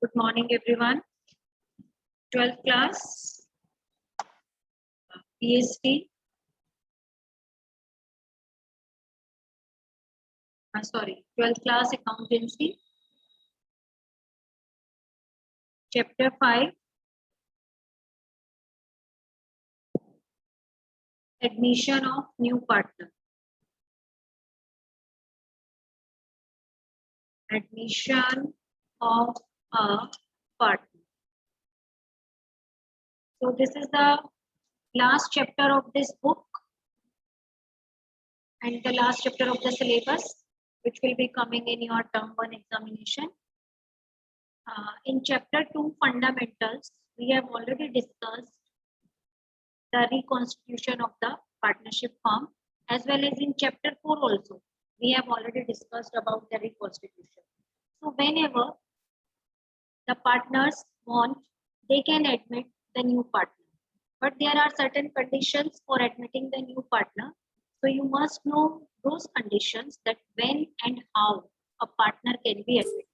Good morning, everyone. 12th class, PhD. Sorry, 12th class accountancy. Chapter 5. Admission of new partner. Admission of a partner. So this is the last chapter of this book and the last chapter of the syllabus, which will be coming in your term 1 examination. In chapter 2 fundamentals, we have already discussed the reconstitution of the partnership firm, as well as in chapter 4 also we have already discussed about the reconstitution. So whenever the partners want, they can admit the new partner, but there are certain conditions for admitting the new partner. So you must know those conditions, that when and how a partner can be admitted.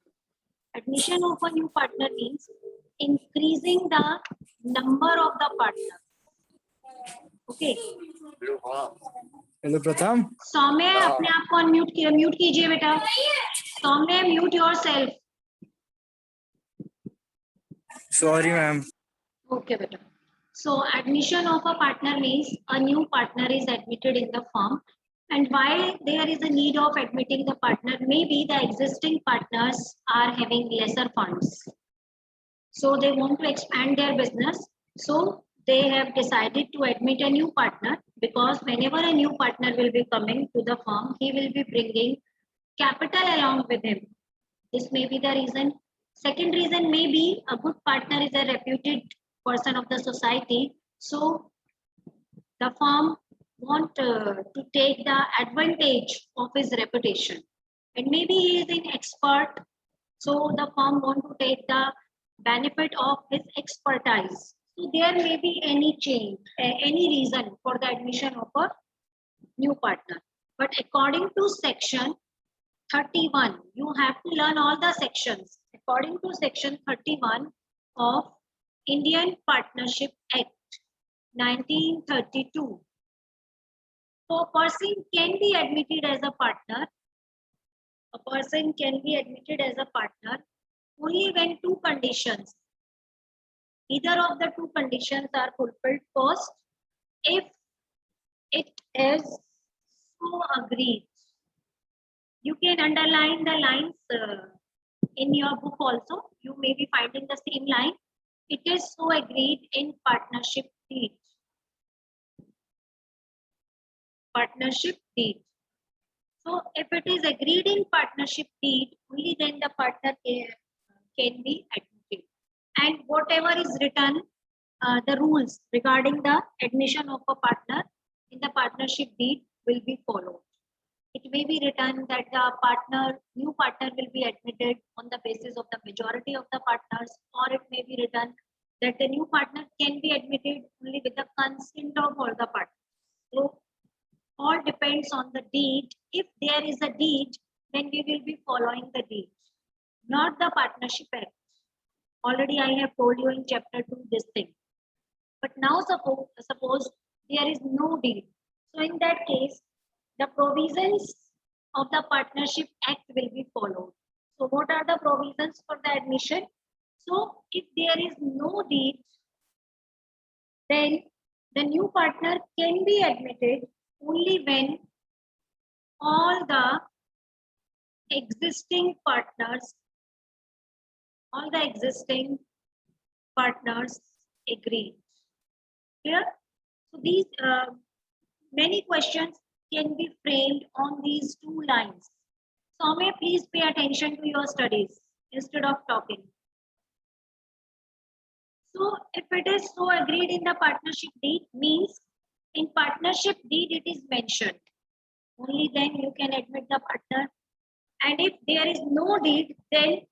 Admission of a new partner means increasing the number of the partner. Okay. Hello Pratham Saumya अपने आप को unmute कीजिए बेटा. Saumya, mute yourself. Sorry ma'am. Okay beta. So admission of a partner means a new partner is admitted in the firm, and why there is a need of admitting the partner, maybe the existing partners are having lesser funds, so they want to expand their business, so they have decided to admit a new partner, because whenever a new partner will be coming to the firm, he will be bringing capital along with him. This may be the reason. Second reason may be a good partner is a reputed person of the society, so the firm want to take the advantage of his reputation, and maybe he is an expert, so the firm want to take the benefit of his expertise. So there may be any change, any reason for the admission of a new partner. But according to section 31, you have to learn all the sections. According to section 31 of Indian Partnership Act 1932, so a person can be admitted as a partner. A person can be admitted as a partner only when two conditions, either of the two conditions are fulfilled. First, if it is so agreed. You can underline the lines in your book also. You may be finding the same line. It is so agreed in partnership deed. Partnership deed. So if it is agreed in partnership deed, only then the partner can be admitted. And whatever is written, the rules regarding the admission of a partner in the partnership deed will be followed. It may be written that the new partner will be admitted on the basis of the majority of the partners, or it may be written that the new partner can be admitted only with the consent of all the partners. So all depends on the deed. If there is a deed, then we will be following the deed, not the partnership act. Already I have told you in chapter 2 this thing. But now suppose there is no deed. So in that case, the provisions of the Partnership Act will be followed. So what are the provisions for the admission? So if there is no deed, then the new partner can be admitted only when all the existing partners agree. Clear? So these many questions can be framed on these two lines. So may please pay attention to your studies instead of talking. So if it is so agreed in the partnership deed, means in partnership deed it is mentioned. Only then you can admit the partner. And if there is no deed, then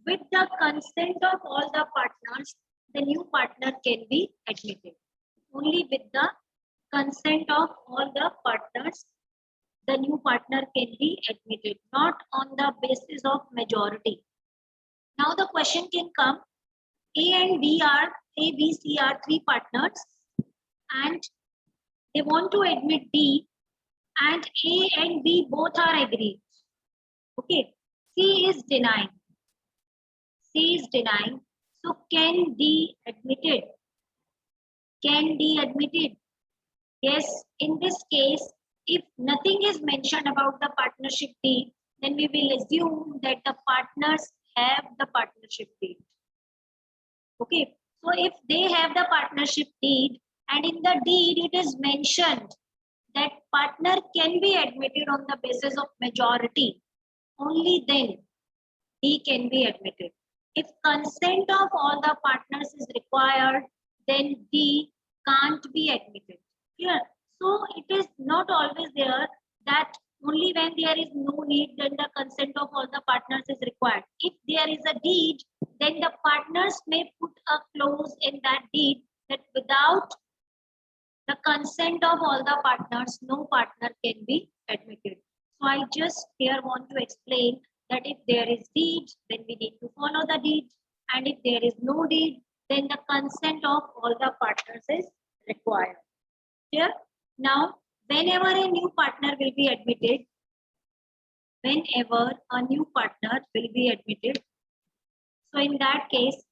with the consent of all the partners, the new partner can be admitted. Only with the consent of all the partners, the new partner can be admitted, not on the basis of majority. Now the question can come, A, B, C are three partners and they want to admit D, and A and B both are agreed. Okay, C is denying. C is denying. So can D admitted? Can D admitted? Yes, in this case, if nothing is mentioned about the partnership deed, then we will assume that the partners have the partnership deed. Okay, so if they have the partnership deed and in the deed it is mentioned that partner can be admitted on the basis of majority, only then D can be admitted. If consent of all the partners is required, then D can't be admitted. Clear? So it is not always there that only when there is no need, then the consent of all the partners is required. If there is a deed, then the partners may put a clause in that deed that without the consent of all the partners, no partner can be admitted. So I just here want to explain that if there is deed, then we need to follow the deed. And if there is no deed, then the consent of all the partners is required. Here, now, whenever a new partner will be admitted, so in that case,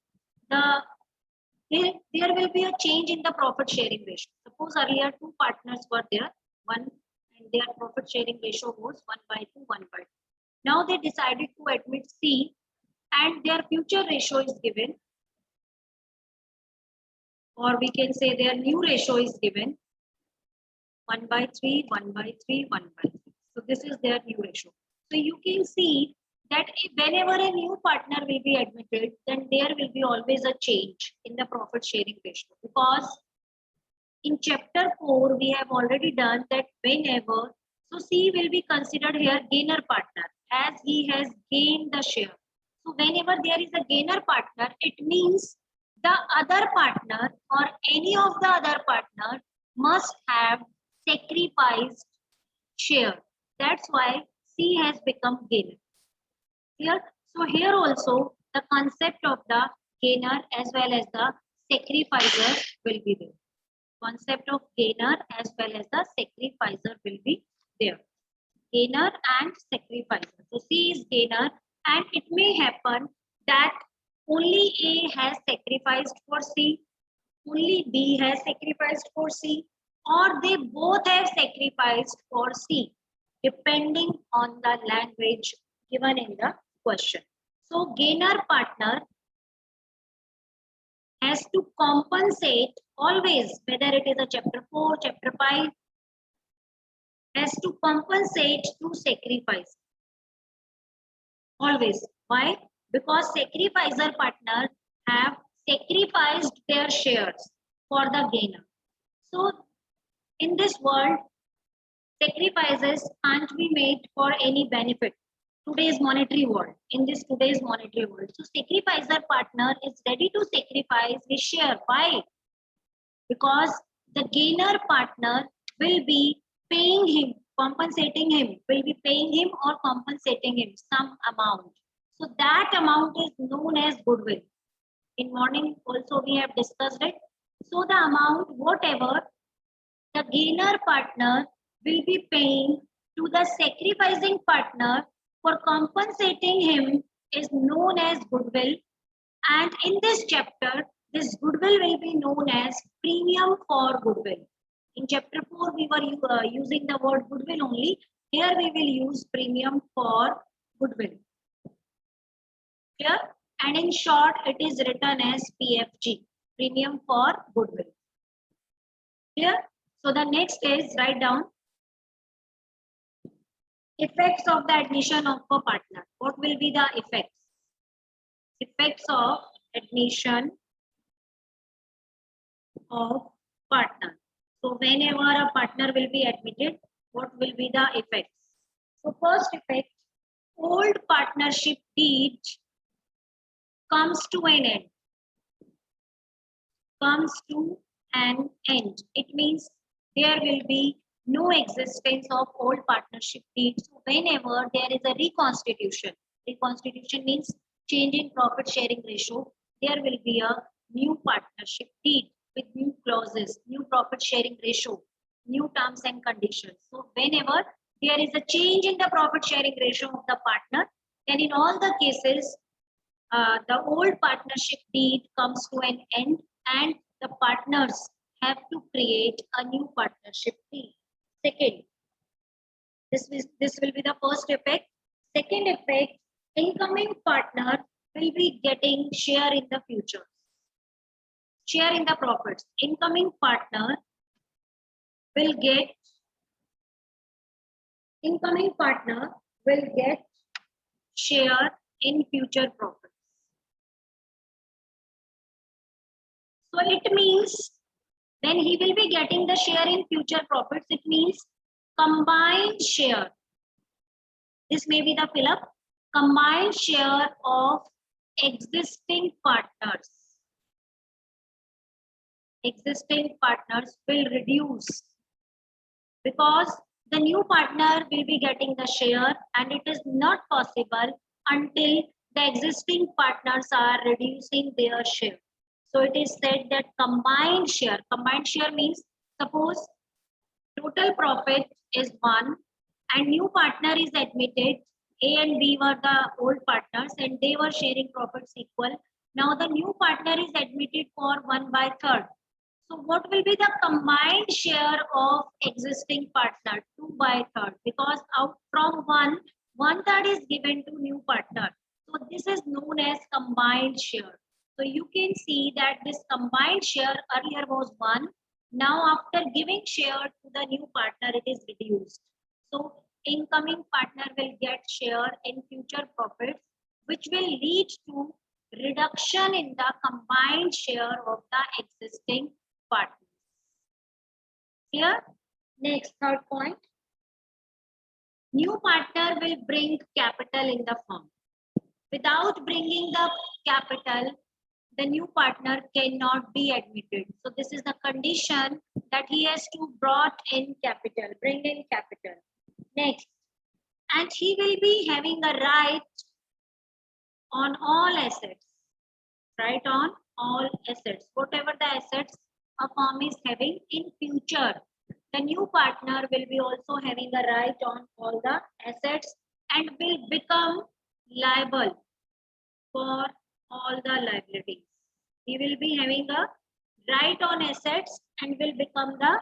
there will be a change in the profit sharing ratio. Suppose earlier two partners were there, one and their profit sharing ratio was 1/2, 1/2. Now they decided to admit C and their future ratio is given, or we can say their new ratio is given 1/3, 1/3, 1/3. So this is their new ratio. So you can see that whenever a new partner will be admitted, then there will be always a change in the profit sharing ratio, because in chapter 4 we have already done that whenever, so C will be considered here gainer partner as he has gained the share. So whenever there is a gainer partner, it means the other partner or any of the other partner must have sacrificed share. That's why C has become gainer. Here, so here also the concept of the gainer as well as the sacrificer will be there. Concept of gainer as well as the sacrificer will be there. Gainer and sacrificer. So C is gainer, and it may happen that only A has sacrificed for C, only B has sacrificed for C, or they both have sacrificed for C, depending on the language given in the question. So gainer partner has to compensate always, whether it is a chapter 4, chapter 5, has to compensate through sacrifice. Always. Why? Because sacrificer partner have sacrificed their shares for the gainer. So in this world, sacrifices can't be made for any benefit. Today's monetary world, in this today's monetary world. So sacrificer partner is ready to sacrifice his share. Why? Because the gainer partner will be paying him, compensating him, will be paying him or compensating him some amount. So that amount is known as goodwill. In morning also we have discussed it. So the amount, whatever the gainer partner will be paying to the sacrificing partner for compensating him is known as goodwill. And in this chapter, this goodwill will be known as premium for goodwill. In chapter 4, we were using the word goodwill only. Here we will use premium for goodwill. Clear? And in short, it is written as PFG, premium for goodwill. Clear? So the next is, write down effects of the admission of a partner. What will be the effects? Effects of admission of partner. So whenever a partner will be admitted, what will be the effects? So first effect, old partnership deed comes to an end. Comes to an end. It means there will be no existence of old partnership deed. So whenever there is a reconstitution means change in profit sharing ratio, there will be a new partnership deed with new clauses, new profit sharing ratio, new terms and conditions. So whenever there is a change in the profit sharing ratio of the partner, then in all the cases, the old partnership deed comes to an end and the partners have to create a new partnership deed. Second, this will be the first effect. Second effect, incoming partner will be getting share in the future, share in the profits. Incoming partner will get share in future profits. So it means when he will be getting the share in future profits, it means combined share. This may be the fill up. Combined share of existing partners. Existing partners will reduce because the new partner will be getting the share and it is not possible until the existing partners are reducing their share. So it is said that combined share means suppose total profit is 1 and new partner is admitted. A and B were the old partners and they were sharing profits equal. Now the new partner is admitted for 1/3. So what will be the combined share of existing partner? 2/3, because out from 1/3 is given to new partner. So this is known as combined share. So you can see that this combined share earlier was 1. Now after giving share to the new partner, it is reduced. So incoming partner will get share in future profits, which will lead to reduction in the combined share of the existing partners. Here, next third point. New partner will bring capital in the firm. Without bringing the capital, the new partner cannot be admitted. So this is the condition that he has to brought in capital, bring in capital. Next, and he will be having a right on all assets, right on all assets, whatever the assets a firm is having in future. The new partner will be also having a right on all the assets and will become liable for all the liabilities. He will be having a right on assets and will become the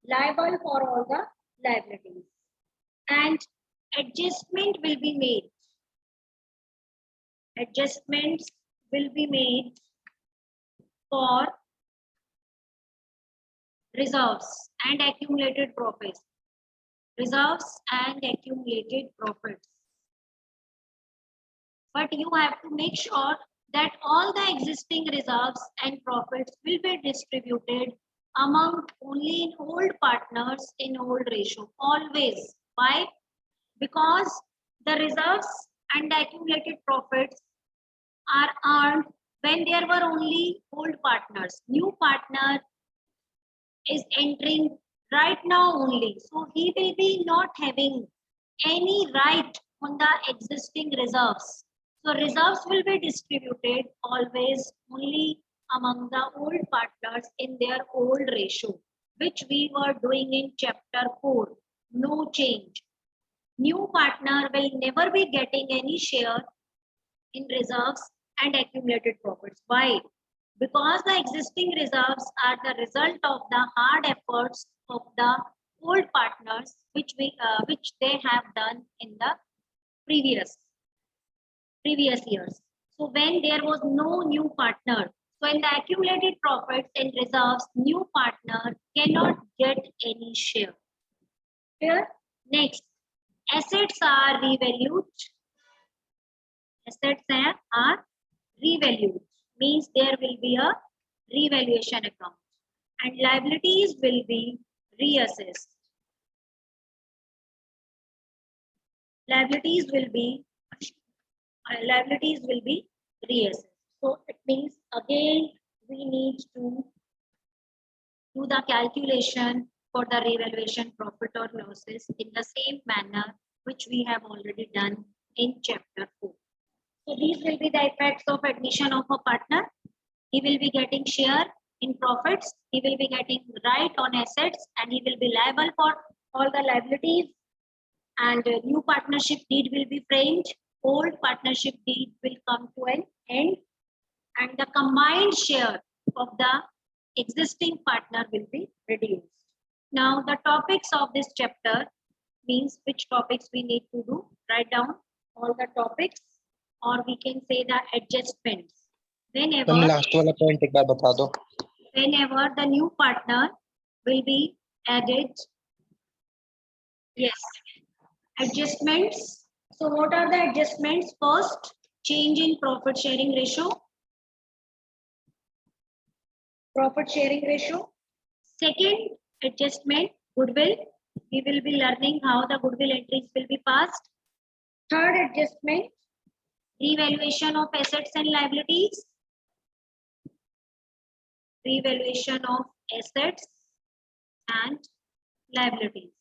liable for all the liabilities. And adjustment will be made. Adjustments will be made for reserves and accumulated profits. Reserves and accumulated profits. But you have to make sure that all the existing reserves and profits will be distributed among only in old partners in old ratio. Always. Why? Because the reserves and the accumulated profits are earned when there were only old partners. New partner is entering right now only. So he will be not having any right on the existing reserves. So reserves will be distributed always only among the old partners in their old ratio, which we were doing in chapter 4. No change. New partner will never be getting any share in reserves and accumulated profits. Why? Because the existing reserves are the result of the hard efforts of the old partners, which they have done in the previous years. So when there was no new partner, so in the accumulated profits and reserves, new partner cannot get any share. Here, next, assets are revalued. Assets are revalued, means there will be a revaluation account, and liabilities will be reassessed. Liabilities will be reassessed. So it means again we need to do the calculation for the revaluation profit or losses in the same manner which we have already done in chapter 4. So these will be the effects of admission of a partner. He will be getting share in profits. He will be getting right on assets, and he will be liable for all the liabilities. And a new partnership deed will be framed. Old partnership deed will come to an end, and the combined share of the existing partner will be reduced. Now, the topics of this chapter means which topics we need to do. Write down all the topics, or we can say the adjustments. Ma'am Whenever last वाला point एक बार बता दो. whenever the new partner will be added. Yes, adjustments. So what are the adjustments? First, change in profit sharing ratio. Profit sharing ratio. Second adjustment, goodwill. We will be learning how the goodwill entries will be passed. Third adjustment, revaluation of assets and liabilities. Revaluation of assets and liabilities.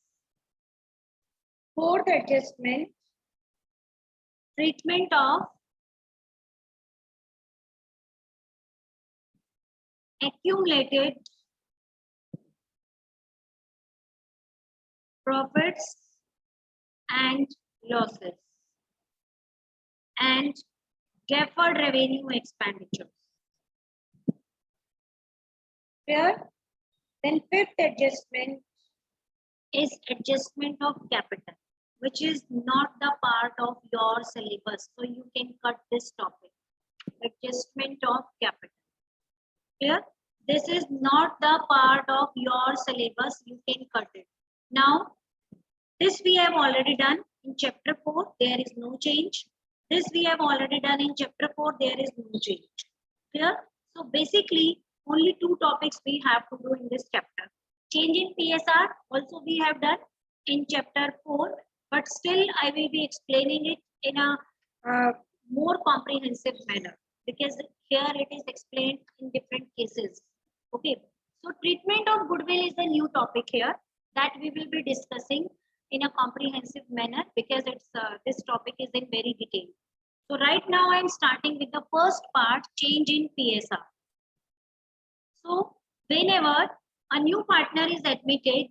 Fourth adjustment, treatment of accumulated profits and losses and deferred revenue expenditures. Clear? Then fifth adjustment is adjustment of capital, which is not the part of your syllabus. So you can cut this topic. Adjustment of capital. Clear? This is not the part of your syllabus. You can cut it. Now, this we have already done in chapter 4. There is no change. This we have already done in chapter 4. There is no change. Clear? So basically, only two topics we have to do in this chapter. Change in PSR also we have done in chapter 4, but still I will be explaining it in a more comprehensive manner, because here it is explained in different cases. Okay, so treatment of goodwill is a new topic here that we will be discussing in a comprehensive manner, because it's this topic is in very detail. So right now I am starting with the first part, change in PSR. So whenever a new partner is admitted,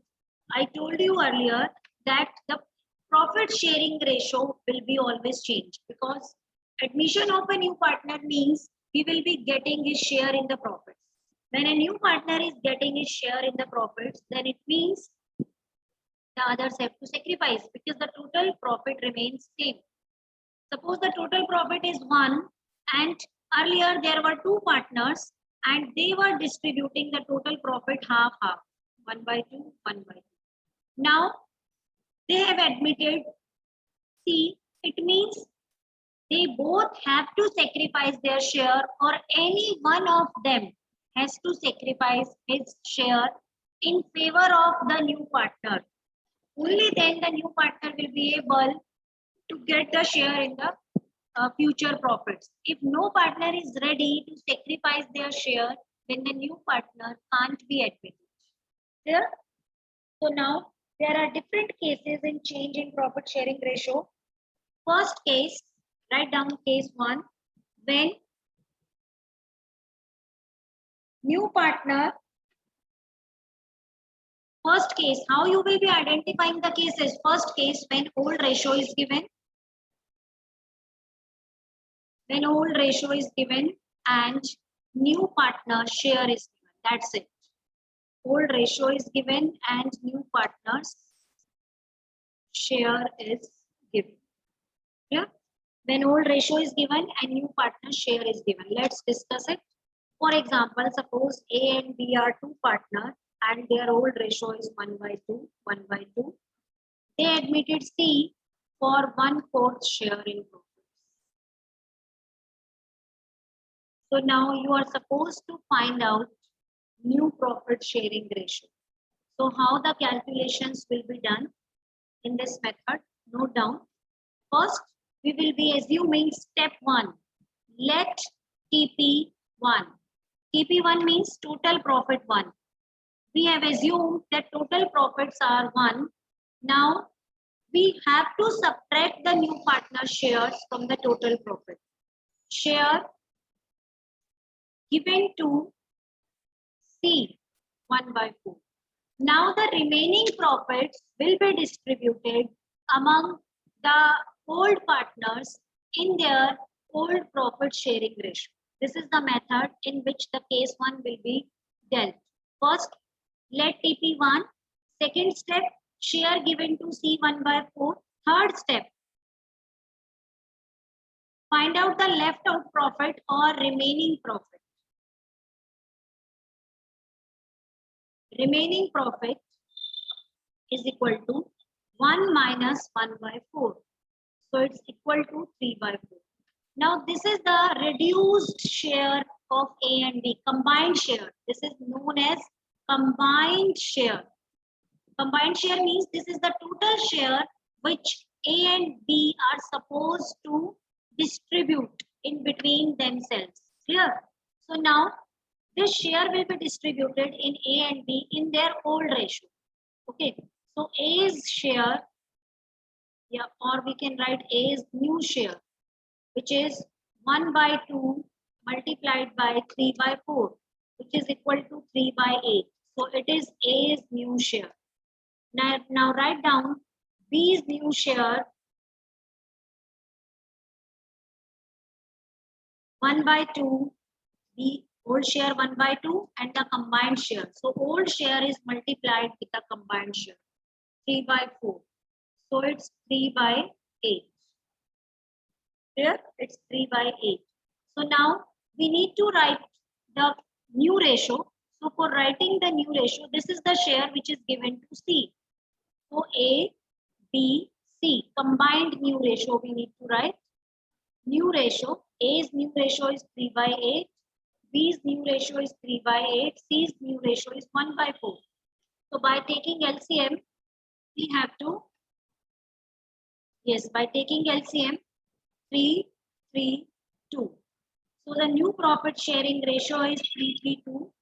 I told you earlier that the profit sharing ratio will be always changed, because admission of a new partner means he will be getting his share in the profits. When a new partner is getting his share in the profits, then it means the others have to sacrifice, because the total profit remains same. Suppose the total profit is 1, and earlier there were 2 partners and they were distributing the total profit half-half, 1/2, 1/2. Now they have admitted C. It means they both have to sacrifice their share, or any one of them has to sacrifice his share in favor of the new partner. Only then the new partner will be able to get the share in the future profits. If no partner is ready to sacrifice their share, then the new partner can't be admitted. Clear? So now there are different cases in change in profit sharing ratio. First case, write down case 1, when new partner. First case, how you will be identifying the cases? First case, when old ratio is given. When old ratio is given and new partner share is given. That's it. Old ratio is given and new partner's share is given. Yeah? When old ratio is given and new partner share is given. Let's discuss it. For example, suppose A and B are 2 partners and their old ratio is 1/2, 1/2. They admitted C for 1/4 share in profits. So now you are supposed to find out new profit sharing ratio. So how the calculations will be done in this method? Note down. First, we will be assuming step 1. Let TP1. TP1 means total profit 1. We have assumed that total profits are 1. Now, we have to subtract the new partner shares from the total profit. share given to C 1 by 4. Now the remaining profits will be distributed among the old partners in their old profit sharing ratio. This is the method in which the case 1 will be dealt. First, let TP1. Second step, share given to C1 by 4. Third step, find out the left out profit or remaining profit. Remaining profit is equal to 1 minus 1 by 4. So it's equal to 3 by 4. Now this is the reduced share of A and B, combined share. This is known as combined share. Combined share means this is the total share which A and B are supposed to distribute in between themselves. Clear? So now this share will be distributed in A and B in their old ratio. Okay. So A's share, yeah, or we can write A's new share, which is 1 by 2 multiplied by 3 by 4, which is equal to 3 by 8. So it is A's new share. Now write down B's new share 1 by 2, the old share 1 by 2 and the combined share. So old share is multiplied with the combined share 3 by 4. So it's 3 by 8. Here it's 3 by 8. So now we need to write the new ratio. So for writing the new ratio, this is the share which is given to C. So A, B, C, combined new ratio we need to write. New ratio, A's new ratio is 3 by 8, B's new ratio is 3 by 8, C's new ratio is 1 by 4. So by taking LCM, we have to, yes, by taking LCM, 3, 3, 2. So the new profit sharing ratio is 3, 3, 2.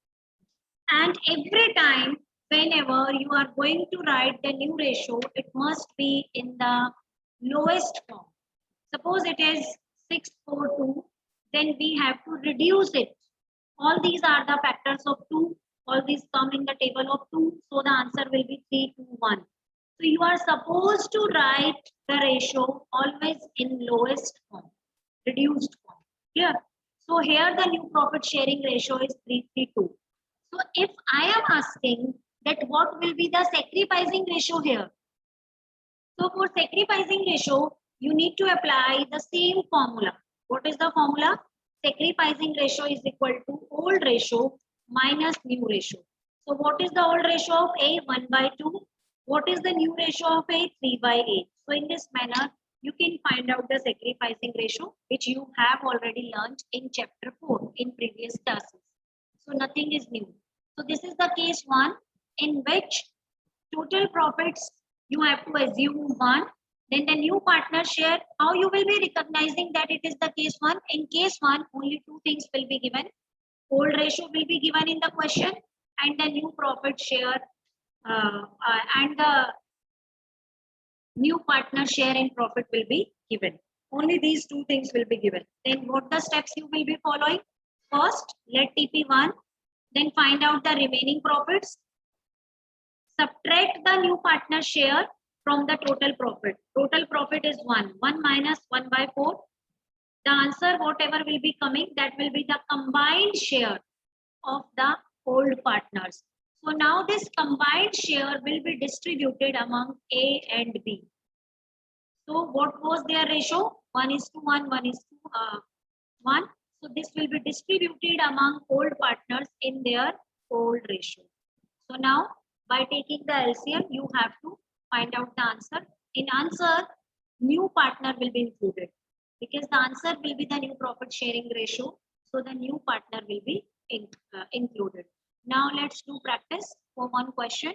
And every time, whenever you are going to write the new ratio, it must be in the lowest form. Suppose it is 6, 4, 2, then we have to reduce it. All these are the factors of 2. All these come in the table of 2. So the answer will be 3, 2, 1. So you are supposed to write the ratio always in lowest form, reduced form. Clear? So here the new profit sharing ratio is 3, 3, 2. So if I am asking that what will be the sacrificing ratio here? So for sacrificing ratio, you need to apply the same formula. What is the formula? Sacrificing ratio is equal to old ratio minus new ratio. So what is the old ratio of A? 1 by 2. What is the new ratio of A? 3 by 8. So in this manner, you can find out the sacrificing ratio, which you have already learned in chapter 4 in previous classes. So nothing is new. So this is the case 1 in which total profits you have to assume 1. Then the new partner share, how you will be recognizing that it is the case 1? In case 1, only 2 things will be given. Old ratio will be given in the question and the new profit share and the new partner share in profit will be given. Only these 2 things will be given. Then what the steps you will be following? First, let TP1, then find out the remaining profits. Subtract the new partner share from the total profit. Total profit is 1. 1 minus 1 by 4. The answer, whatever will be coming, that will be the combined share of the old partners. So now this combined share will be distributed among A and B. So what was their ratio? 1 is to 1, 1 is to 1. So this will be distributed among old partners in their old ratio. So now by taking the LCM, you have to find out the answer. In answer, new partner will be included because the answer will be the new profit sharing ratio. So the new partner will be included. Now let's do practice for one question.